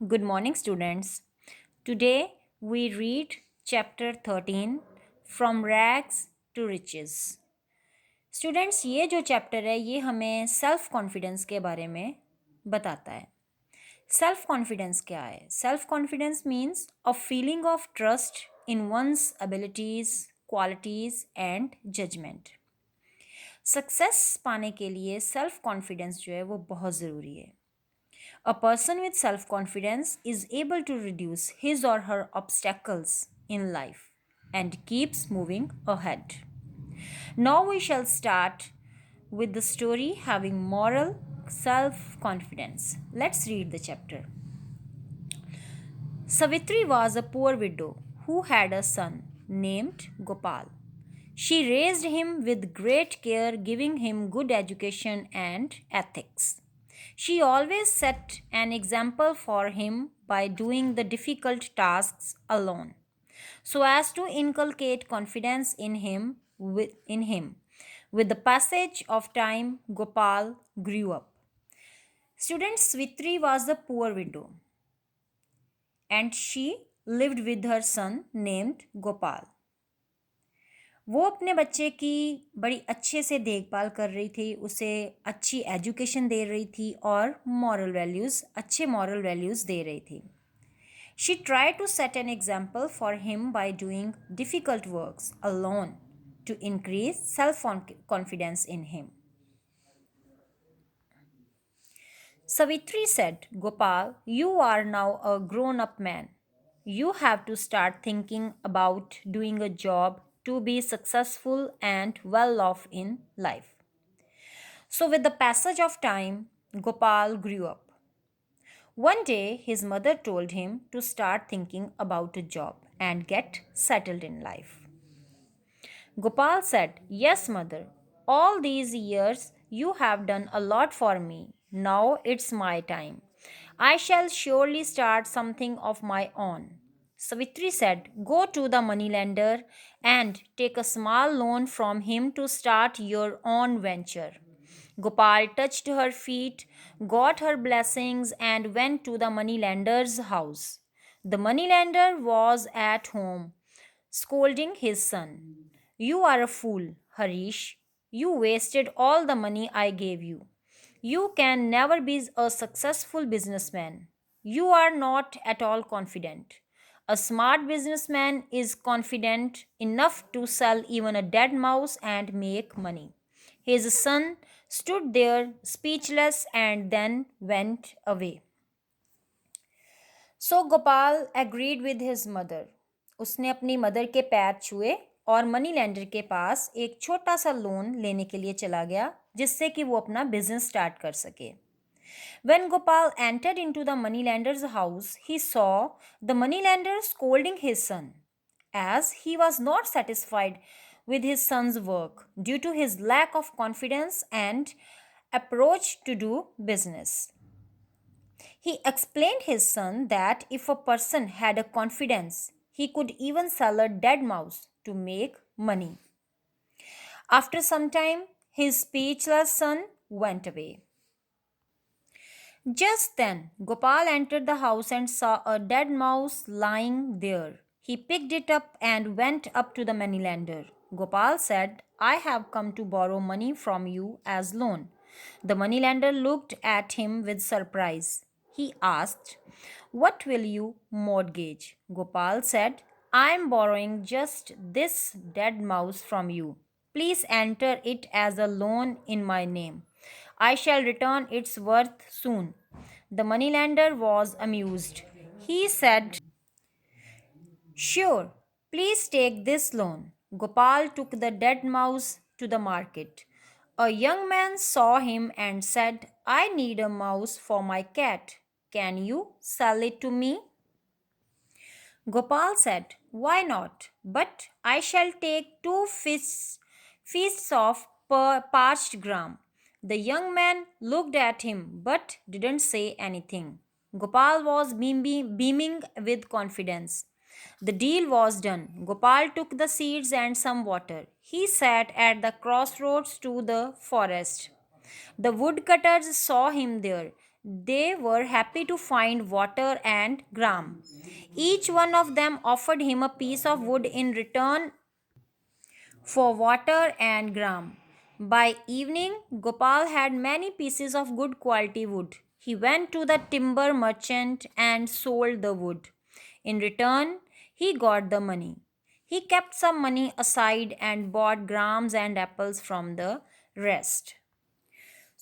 Good morning, students. Today we read chapter 13 From Rags to Riches. Students ये जो chapter है ये हमें सेल्फ कॉन्फिडेंस के बारे में बताता है। सेल्फ कॉन्फिडेंस क्या है? Self confidence means a feeling of trust in one's abilities, qualities and judgement. Success पाने के लिए सेल्फ कॉन्फिडेंस जो है वो बहुत ज़रूरी है। A person with self confidence is able to reduce his or her obstacles in life and keeps moving ahead. Now we shall start with the story having moral self confidence. Let's read the chapter. Savitri was a poor widow who had a son named Gopal. She raised him with great care, giving him good education and ethics. She always set an example for him by doing the difficult tasks alone, so as to inculcate confidence in him. With the passage of time, Gopal grew up. Student Svitri was a poor widow, and she lived with her son named Gopal. वो अपने बच्चे की बड़ी अच्छे से देखभाल कर रही थी, उसे अच्छी एजुकेशन दे रही थी और अच्छे मॉरल वैल्यूज़ दे रही थी। She try to set an example for him by doing difficult works alone to increase self confidence in him. Savitri said, Gopal, you are now a grown up man. You have to start thinking about doing a job to be successful and well off in life. So, with the passage of time, Gopal grew up. One day, his mother told him to start thinking about a job and get settled in life. Gopal said, Yes, mother, all these years you have done a lot for me. Now it's my time. I shall surely start something of my own. Savitri said, Go to the moneylender and take a small loan from him to start your own venture. Gopal touched her feet, got her blessings, and went to the moneylender's house. The moneylender was at home, scolding his son. You are a fool, Harish. You wasted all the money I gave you. You can never be a successful businessman. You are not at all confident. A smart businessman is confident enough to sell even a dead mouse and make money. His son stood there speechless and then went away. So Gopal agreed with his mother. उसने अपनी mother के पैर छुए और money lender के पास एक छोटा सा लोन लेने के लिए चला गया, जिससे कि वो अपना बिजनेस स्टार्ट कर सके। When Gopal entered into the moneylender's house, he saw the moneylender scolding his son, as he was not satisfied with his son's work due to his lack of confidence and approach to do business. He explained his son that if a person had a confidence, he could even sell a dead mouse to make money. After some time, his speechless son went away. Just then, Gopal entered the house and saw a dead mouse lying there. He picked it up and went up to the moneylender. Gopal said, I have come to borrow money from you as loan. The moneylender looked at him with surprise. He asked, What will you mortgage? Gopal said, I am borrowing just this dead mouse from you. Please enter it as a loan in my name. I shall return its worth soon. The moneylender was amused. He said, Sure, please take this loan. Gopal took the dead mouse to the market. A young man saw him and said, I need a mouse for my cat. Can you sell it to me? Gopal said, Why not? But I shall take two feasts of parched gram. The young man looked at him but didn't say anything. Gopal was beaming with confidence. The deal was done. Gopal took the seeds and some water. He sat at the crossroads to the forest. The woodcutters saw him there. they were happy to find water and gram. Each one of them offered him a piece of wood in return for water and gram. By evening, Gopal had many pieces of good quality wood. He went to the timber merchant and sold the wood. In return, he got the money. He kept some money aside and bought grams and apples from the rest.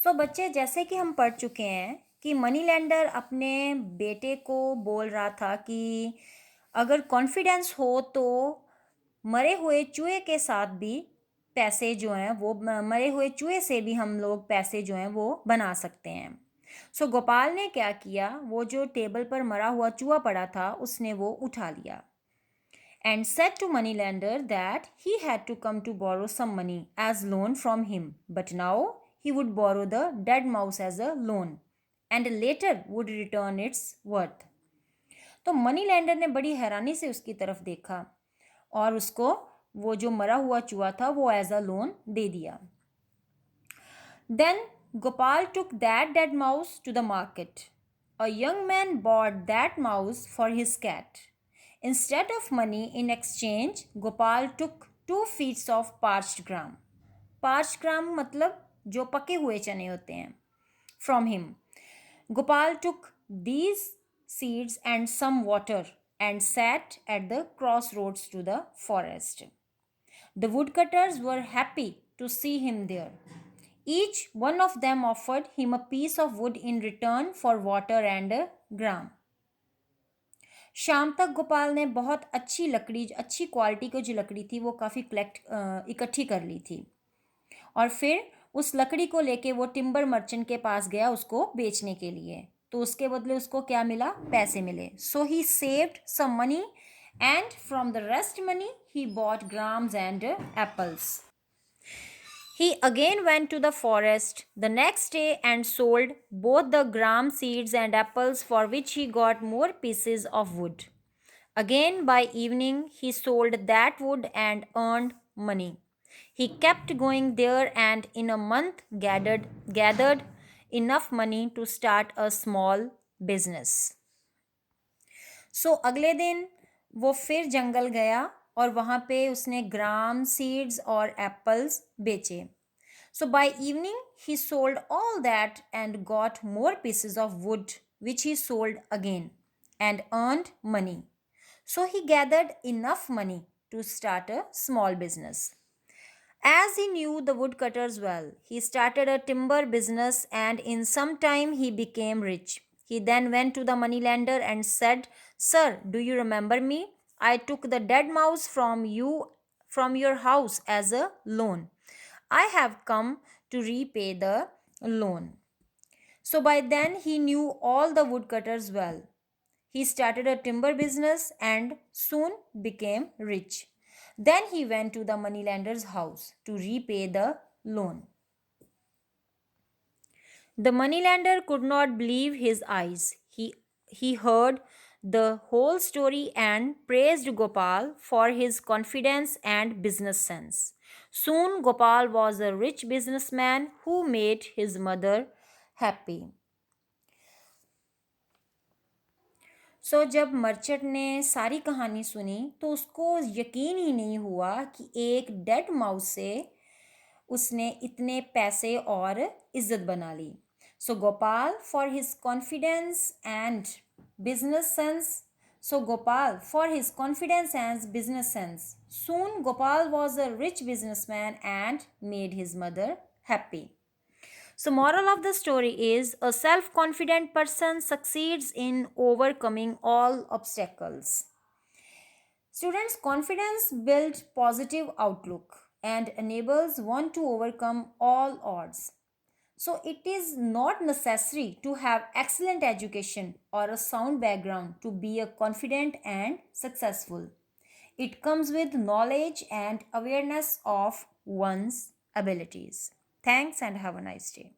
सो बच्चे, जैसे कि हम पढ़ चुके हैं कि money lender अपने बेटे को बोल रहा था कि अगर कॉन्फिडेंस हो तो मरे हुए चूहे के साथ भी पैसे जो हैं वो मरे हुए चूहे से भी हम लोग पैसे जो हैं वो बना सकते हैं। सो गोपाल ने क्या किया, वो जो टेबल पर मरा हुआ चूहा पड़ा था उसने वो उठा लिया and said to moneylender that he had to come to borrow some money as loan from him, but now he would borrow the dead mouse as a loan and later would return its worth. तो money lender ने बड़ी हैरानी से उसकी तरफ देखा और उसको वो जो मरा हुआ चूहा था वो एज अ लोन दे दिया। Then Gopal took that dead mouse to the market. A young man bought that mouse for his cat. Instead of money in exchange, Gopal took 2 feet of parched gram. Parched gram मतलब जो पके हुए चने होते हैं, from him. Gopal took these seeds and some water and sat at the crossroads to the forest. The woodcutters were happy to see him there. Each one of them offered him a piece of wood in return for water and a gram. शाम तक गोपाल ने बहुत अच्छी लकड़ी, अच्छी quality की जो लकड़ी थी वो काफ़ी इकट्ठी कर ली थी और फिर उस लकड़ी को लेके वो टिम्बर मर्चेंट के पास गया उसको बेचने के लिए। तो उसके बदले उसको क्या मिला? पैसे मिले। So he saved some money and from the rest money he bought grams and apples. He again went to the forest the next day and sold both the gram seeds and apples, for which he got more pieces of wood. Again by evening he sold that wood and earned money. He kept going there and in a month gathered enough money to start a small business. अगले दिन वो फिर जंगल गया और वहाँ पे उसने ग्राम seeds और एप्पल्स बेचे। So by evening he sold all that and got more pieces of wood, which he sold again and earned money. So he gathered enough money to start a small business. As he knew the woodcutters well, he started a timber business and in some time he became rich. He then went to the moneylender and said, "Sir, do you remember me? I took the dead mouse from your house as a loan. I have come to repay the loan." So by then he knew all the woodcutters well. He started a timber business and soon became rich. Then he went to the moneylender's house to repay the loan. The moneylender could not believe his eyes. He heard the whole story and praised Gopal for his confidence and business sense. Soon Gopal was a rich businessman who made his mother happy. जब merchant ने सारी कहानी सुनी तो उसको यकीन ही नहीं हुआ कि एक डेड माउस से उसने इतने पैसे और इज्जत बना ली। Gopal for his confidence and business sense soon Gopal was a rich businessman and made his mother happy. So moral of the story is a self-confident person succeeds in overcoming all obstacles. Students, confidence builds positive outlook and enables one to overcome all odds. So it is not necessary to have excellent education or a sound background to be a confident and successful. It comes with knowledge and awareness of one's abilities. Thanks and have a nice day.